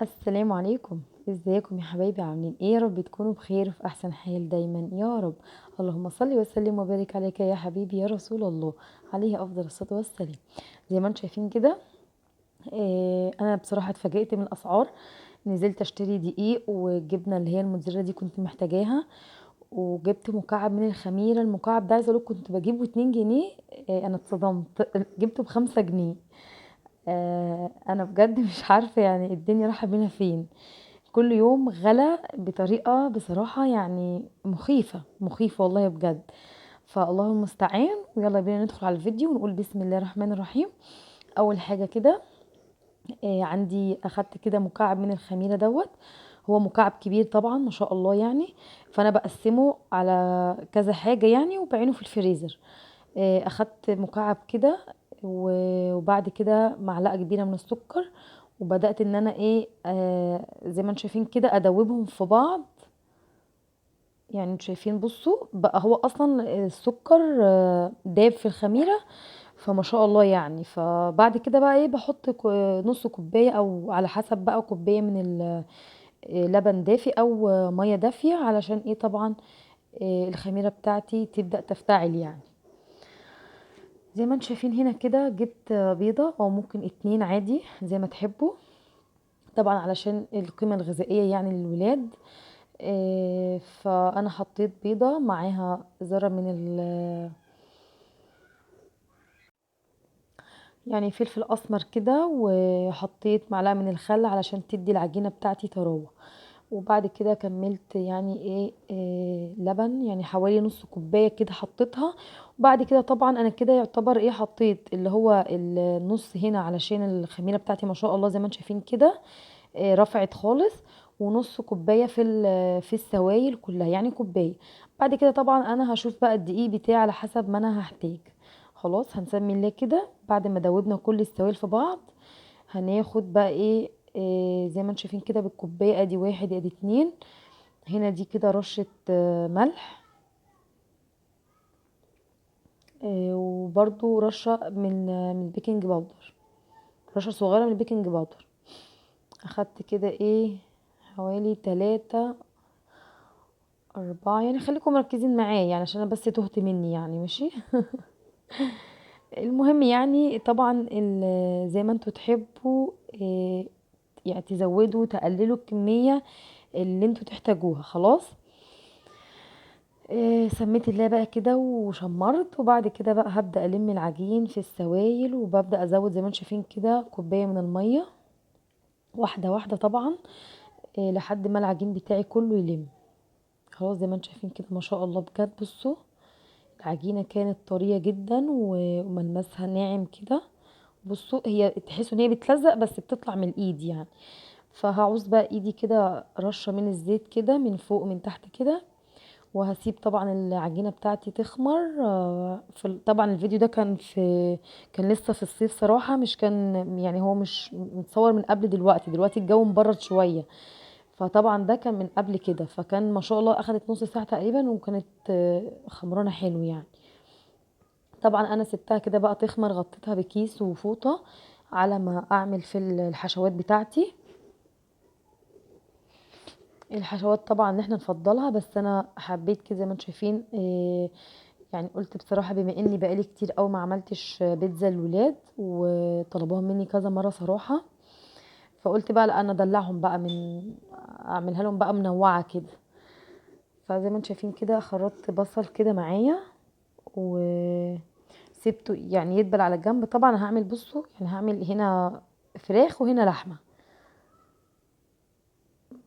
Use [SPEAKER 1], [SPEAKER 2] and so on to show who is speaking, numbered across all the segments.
[SPEAKER 1] السلام عليكم. ازيكم يا حبايبي؟ عاملين ايه؟ يا رب تكونوا بخير وفي احسن حال دايما يا رب. اللهم صل وسلم وبارك عليك يا حبيبي يا رسول الله، عليه افضل الصلاه والسلام. زي ما انتم شايفين كده، انا بصراحه اتفاجئت من الاسعار. نزلت اشتري دقيق والجبنه اللي هي الموتزاريلا دي كنت محتاجاها، وجبت مكعب من الخميره. المكعب ده عايزه اقول كنت بجيبه 2 جنيه. انا اتصدمت، جبته ب5 جنيه. انا بجد مش عارفه يعني الدنيا رايحه بينا فين. كل يوم غلا بطريقة بصراحة يعني مخيفة مخيفة والله بجد. فالله المستعان، ويلا بينا ندخل على الفيديو ونقول بسم الله الرحمن الرحيم. اول حاجة كده، عندي اخدت كده مكعب من الخميرة دوت. هو مكعب كبير طبعا ما شاء الله يعني، فانا بقسمه على كذا حاجة يعني وبعينه في الفريزر. اخدت مكعب كده، وبعد كده معلقة كبيرة من السكر. وبدأت ان انا ايه، زي ما انتم شايفين كده ادوبهم في بعض. يعني انتوا شايفين، بصوا بقى هو اصلا السكر داب في الخميرة. فما شاء الله يعني. فبعد كده بقى ايه بحط نص كوباية او على حسب بقى كوباية من لبن دافي او مية دافية، علشان ايه طبعا الخميرة بتاعتي تبدأ تفتعل يعني. زي ما انتم شايفين هنا كده، جبت بيضة او ممكن 2 عادي زي ما تحبوا، طبعا علشان القيمة الغذائية يعني للولاد. فانا حطيت بيضة معاها ذرة من يعني فلفل اسمر كده، وحطيت معلقة من الخل علشان تدي العجينة بتاعتي طراوة. وبعد كده كملت يعني ايه, لبن يعني حوالي نص كوباية كده حطيتها. وبعد كده طبعا انا كده يعتبر ايه حطيت اللي هو النص هنا علشان الخميرة بتاعتي ما شاء الله زي ما انتم شايفين كده رفعت خالص. ونص كوبايه في السوائل كلها يعني كوبايه. بعد كده طبعا انا هشوف بقى الدقيق بتاعي على حسب ما انا هحتاج. خلاص هنسمي الله كده. بعد ما دوبنا كل السوائل في بعض، هناخد بقى إيه زي ما انتم شايفين كده بالكوبايه، ادي 1 ادي 2. هنا دي كده رشه ملح، وبرده رشه من البيكنج باودر، رشه صغيره من البيكنج باودر. اخدت كده ايه حوالي 3 4 يعني. خليكم مركزين معايا يعني عشان انا بس تهت مني يعني ماشي. المهم يعني طبعا زي ما انتوا تحبوا يعني تزودوا تقللوا الكمية اللي انتوا تحتاجوها. خلاص سميت الله بقى كده وشمرت. وبعد كده بقى هبدأ ألم العجين في السوائل، وببدأ أزود زي ما انتوا شايفين كده كوباية من المية، واحدة واحدة طبعا، لحد ما العجين بتاعي كله يلم. خلاص زي ما انتوا شايفين كده ما شاء الله بجد. بصوا العجينة كانت طرية جدا وملمسها ناعم كده. بصوا هي تحسوا ان هي بتلزق بس بتطلع من الايد يعني. فهعوز بقى ايدي كده رشة من الزيت كده من فوق من تحت كده. وهسيب طبعا العجينة بتاعتي تخمر. طبعا الفيديو ده كان لسه في الصيف صراحة، مش كان يعني هو مش متصور من قبل دلوقتي الجو مبرد شوية. فطبعا ده كان من قبل كده، فكان ما شاء الله اخدت نص ساعة تقريبا وكانت خمرانة حلو يعني. طبعا انا سبتها كده بقى تخمر، غطيتها بكيس وفوطة على ما اعمل في الحشوات بتاعتي. الحشوات طبعا اللي احنا نفضلها، بس انا حبيت كده زي ما انتم شايفين يعني قلت بصراحة بما اني بقالي كتير قوي ما عملتش بيتزا للولاد وطلبوها مني كذا مرة صراحة، فقلت بقى لا انا ادلعهم بقى اعملها لهم بقى منوعة كده. فزي ما انتم شايفين كده خرطت بصل كده معايا وسبته يعني يدبل على جنب. طبعا هعمل بصوا يعني هعمل هنا فراخ وهنا لحمة.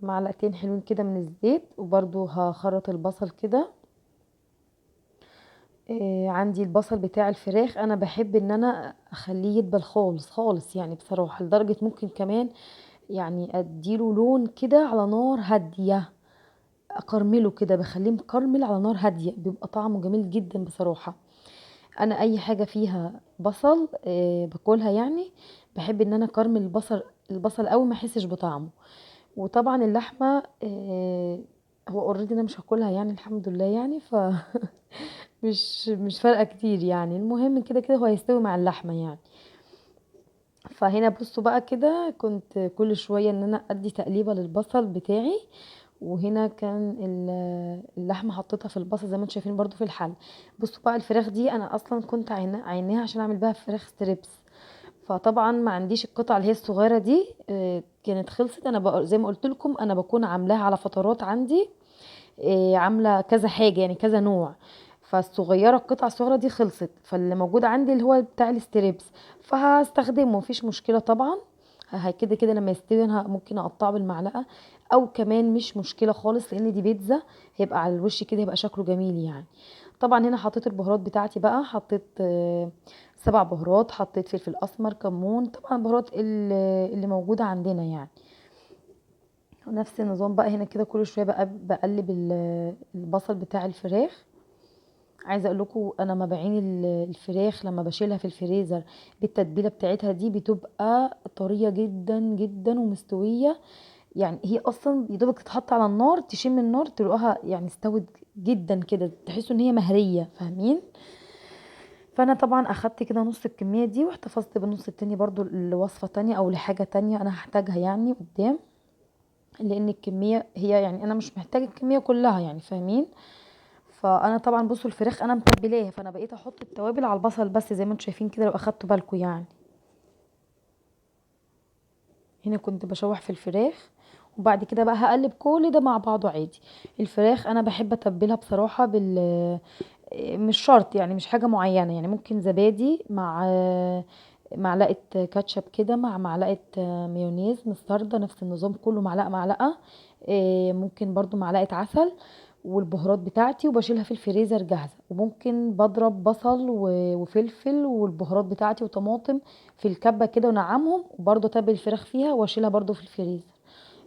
[SPEAKER 1] معلقتين حلوين كده من الزيت، وبرضو هخرط البصل كده. عندي البصل بتاع الفراخ انا بحب ان انا اخليه يدبل خالص خالص يعني بصراحة، لدرجة ممكن كمان يعني اديله لون كده على نار هادية. اكرمله كده بخليه مكرمل على نار هادية، بيبقى طعمه جميل جدا بصراحة. انا اي حاجة فيها بصل باكلها يعني. بحب ان انا اكرمل البصل قوي ما احسش بطعمه. وطبعا اللحمة هو اوريدي انا مش هاكلها يعني الحمد لله يعني مش فارقة كتير يعني. المهم كده كده هو هيستوي مع اللحمة يعني. فهنا بصوا بقى كده كنت كل شويه ان انا ادي تقليبه للبصل بتاعي. وهنا كان اللحمه حطيتها في البصل زي ما انتم شايفين برضو في الحل. بصوا بقى الفراخ دي انا اصلا كنت عيناها عشان اعمل بها فراخ ستريبس. فطبعا ما عنديش القطعه اللي هي الصغيره دي، كانت خلصت. انا زي ما قلت لكم انا بكون عاملاها على فترات عندي، عامله كذا حاجه يعني كذا نوع. فالصغيره القطعه الصغيره دي خلصت، فاللي موجود عندي اللي هو بتاع الستريبس، فهستخدمه مفيش مشكله طبعا. كده كده لما يستوي انا ممكن اقطعه بالمعلقه، او كمان مش مشكله خالص لان دي بيتزا، هيبقى على الوش كده يبقى شكله جميل يعني. طبعا هنا حطيت البهارات بتاعتي بقى، حطيت 7 بهارات، حطيت فلفل اسمر، كمون، طبعا البهارات اللي موجوده عندنا يعني. ونفس النظام بقى هنا كده كل شويه بقى بقلب البصل بتاع الفراخ. عايزه اقول لكم انا ما بعين الفراخ لما بشيلها في الفريزر بالتتبيله بتاعتها دي بتبقى طريه جدا جدا ومستويه. يعني هي اصلا يا دوبك تتحط على النار تشم النار تلاقوها يعني استوت جدا كده، تحسوا ان هي مهريه، فاهمين؟ فانا طبعا اخدت كده نص الكميه دي واحتفظت بالنص التاني برضو لوصفه تانية او لحاجه تانية انا هحتاجها يعني قدام. لان الكميه هي يعني انا مش محتاجه الكميه كلها يعني، فاهمين؟ فانا طبعا بصوا الفراخ انا متبلاها، فانا بقيت احط التوابل على البصل بس زي ما انتم شايفين كده لو اخدتوا بالكم يعني. هنا كنت بشوح في الفراخ، وبعد كده بقى هقلب كل ده مع بعضه عادي. الفراخ انا بحب اتبلها بصراحه مش شرط يعني، مش حاجه معينه يعني، ممكن زبادي مع معلقه كاتشب كده مع معلقه مايونيز مستردة، نفس النظام كله معلقه معلقه. ممكن برضو معلقه عسل والبهارات بتاعتي، وبشيلها في الفريزر جاهزه. وممكن بضرب بصل وفلفل والبهارات بتاعتي وطماطم في الكبه كده ونعمهم، وبرضو اتبل الفراخ فيها واشيلها برضو في الفريزر.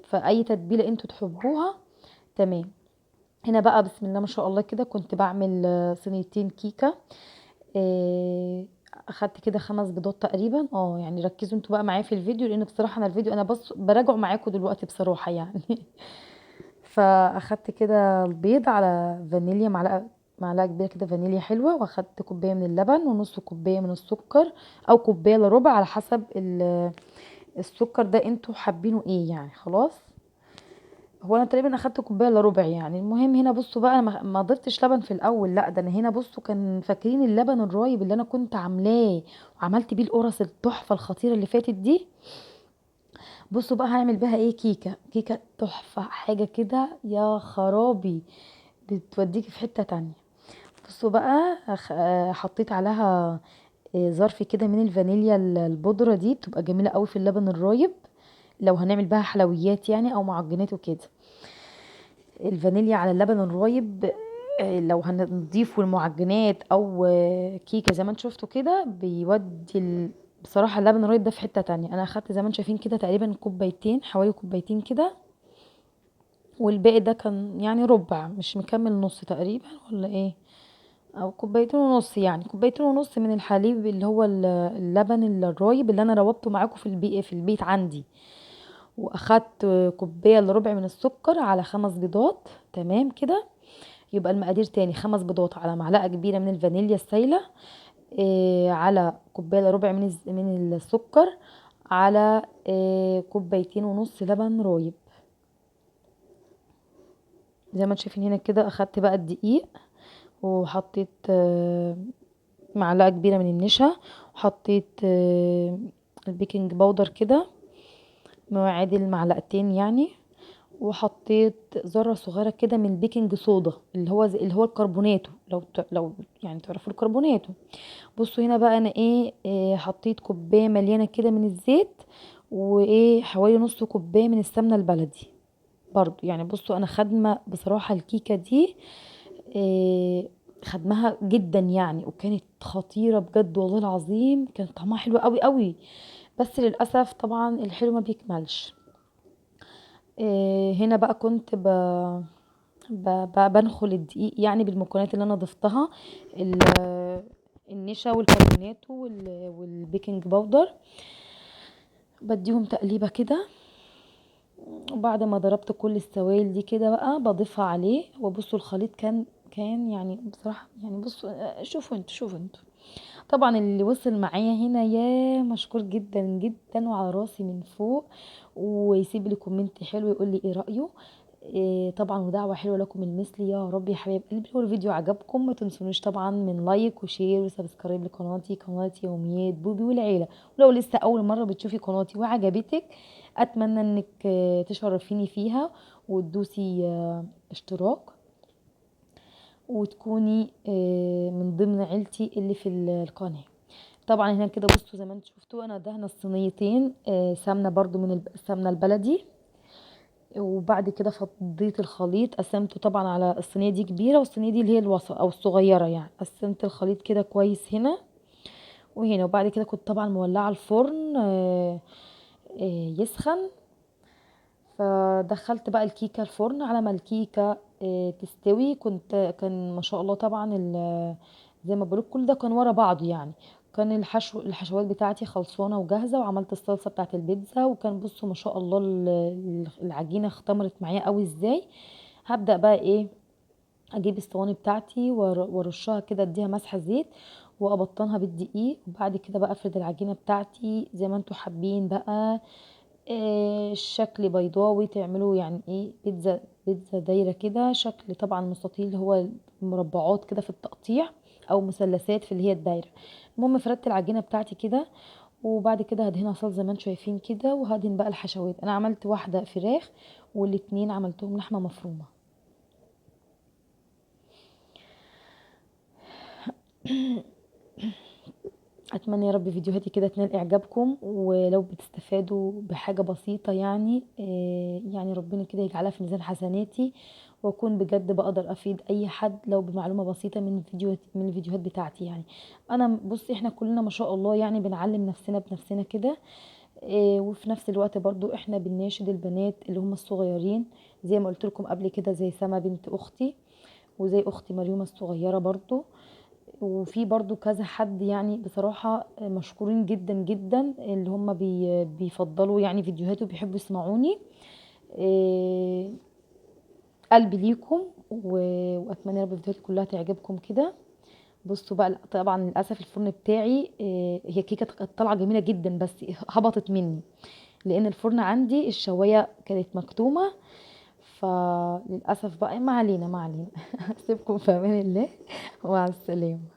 [SPEAKER 1] فاي تتبيله انتوا تحبوها تمام. هنا بقى بسم الله ما شاء الله كده كنت بعمل صينيتين كيكه. اخدت كده 5 بيضات تقريبا، يعني ركزوا انتوا بقى معايا في الفيديو لان بصراحه انا الفيديو انا بس براجعه معاكم دلوقتي بصراحه يعني. فاخدت كده البيض على فانيليا، معلقه كبيره كده فانيليا حلوه، واخدت كوبايه من اللبن ونص كوبايه من السكر، او كوبايه الا ربع على حسب السكر ده انتوا حابينه ايه يعني. خلاص، هو انا تقريبا اخدت كوبايه الا ربع يعني. المهم هنا بصوا بقى انا ما ضفتش لبن في الاول، لا ده انا هنا بصوا كان فاكرين اللبن الرايب اللي انا كنت عاملاه وعملت بيه القرص التحفه الخطيره اللي فاتت دي. بصوا بقى هعمل بها ايه، كيكه تحفه حاجه كده يا خرابي، بتوديكي في حته تانية. بصوا بقى حطيت عليها ظرف كده من الفانيليا البودره دي، بتبقى جميله قوي في اللبن الرايب لو هنعمل بها حلويات يعني او معجنات وكده. الفانيليا على اللبن الرايب لو هنضيفه المعجنات او كيكه زي ما انتم شفتوا كده بيودي بصراحه اللبن الرايب ده في حته تانية. انا اخدت زي ما انتم شايفين كده تقريبا كوبايتين، حوالي كوبايتين كده، والباقي ده كان يعني ربع مش مكمل نص تقريبا ولا ايه، او كوبايتين ونص يعني، كوبايتين ونص من الحليب اللي هو اللبن الرايب اللي انا روبته معاكم في البيت عندي. واخدت كوبايه الا ربع من السكر على 5 بيضات، تمام كده. يبقى المقادير تاني: 5 بيضات على معلقه كبيره من الفانيليا السايله، على كوبايه الا ربع من السكر، على كوبايتين ونص لبن رايب. زي ما انتم شايفين هنا كده اخدت بقى الدقيق وحطيت معلقه كبيره من النشا، وحطيت البيكنج باودر كده معادل معلقتين يعني، وحطيت ذره صغيره كده من البيكنج صودا اللي هو الكربوناتو، لو يعني تعرفوا الكربوناتو. بصوا هنا بقى انا حطيت كوبايه مليانه كده من الزيت، وايه حوالي نص كوبايه من السمنه البلدي برضو يعني. بصوا انا خادمه بصراحه الكيكه دي، إيه خدمها جدا يعني، وكانت خطيره بجد والله العظيم، كانت طعمها حلو قوي قوي. بس للاسف طبعا الحلو ما بيكملش. هنا بقى كنت بنخل الدقيق يعني بالمكونات اللي انا ضفتها، النشا والكربونات والبيكنج باودر، بديهم تقليبه كده. وبعد ما ضربت كل السوائل دي كده بقى بضيفها عليه. وبصوا الخليط كان يعني بصراحه يعني، بصوا شوفوا انتوا طبعا اللي وصل معايا هنا يا مشكور جدا جدا وعلى راسي من فوق، ويسيب لي كومنت حلو يقول لي ايه رأيه. إيه طبعا، ودعوة حلوة لكم المثل يا رب يا حبايب قلبي. لو الفيديو عجبكم ما تنسونوش طبعا من لايك وشير وسبسكرايب لقناتي، قناة يوميات بوبي والعيلة. ولو لسه اول مرة بتشوفي قناتي وعجبتك، اتمنى انك تشرفيني فيها وتدوسي اشتراك، وتكوني من ضمن عيلتي اللي في القناة. طبعا هنا كده بصوا زي ما انتم شفتوا انا دهنه الصينيتين سمنه برضو من السمنه البلدي. وبعد كده فضيت الخليط، قسمته طبعا على الصينيه دي كبيره والصينيه دي اللي هي الوسط او الصغيره، يعني قسمت الخليط كده كويس هنا وهنا. وبعد كده كنت طبعا مولعه الفرن يسخن. فدخلت بقى الكيكه الفرن على ما الكيكه تستوي. كان ما شاء الله طبعا زي ما بقولك كل ده كان ورا بعضه يعني. كان الحشوات بتاعتي خلصانه وجاهزه، وعملت الصلصه بتاعت البيتزا. وكان بصوا ما شاء الله العجينه اختمرت معايا قوي ازاي. هبدا بقى ايه، اجيب الصواني بتاعتي وارشها كده، اديها مسحه زيت وابطنها بالدقيق. وبعد كده بقى افرد العجينه بتاعتي زي ما انتوا حابين بقى. الشكل بيضاوي تعملوا يعني ايه بيتزا دايره كده، شكل طبعا مستطيل اللي هو مربعات كده في التقطيع، او مثلثات في اللي هي الدايره. المهم فردت العجينه بتاعتي كده، وبعد كده هدهنها صلصه زي ما انتم شايفين كده. وهدهن بقى الحشوات. انا عملت واحده فراخ والاتنين عملتهم لحمه مفرومه. اتمنى يا رب فيديوهاتي كده تنال اعجابكم، ولو بتستفادوا بحاجه بسيطه يعني يعني ربنا كده يجعلها في ميزان حسناتي، واكون بجد بقدر افيد اي حد لو بمعلومه بسيطه من الفيديوهات بتاعتي يعني. انا بصي احنا كلنا ما شاء الله يعني بنعلم نفسنا بنفسنا كده. وفي نفس الوقت برضو احنا بنناشد البنات اللي هم الصغيرين، زي ما قلت لكم قبل كده، زي سما بنت اختي، وزي اختي مريومه الصغيره برضو. وفي برضو كذا حد يعني بصراحة مشكورين جدا جدا، اللي هم بيفضلوا يعني فيديوهاتي وبيحبوا يسمعوني. إيه، قلبي ليكم واتمنى يا رب الفيديوهات كلها تعجبكم كده. بصوا بقى طبعا للاسف الفرن بتاعي هي كيكه كانت طالعه جميله جدا بس هبطت مني، لان الفرن عندي الشوايه كانت مكتومه. فللاسف بقى ما علينا ما علينا. اسيبكم في امان الله، ومع السلامه.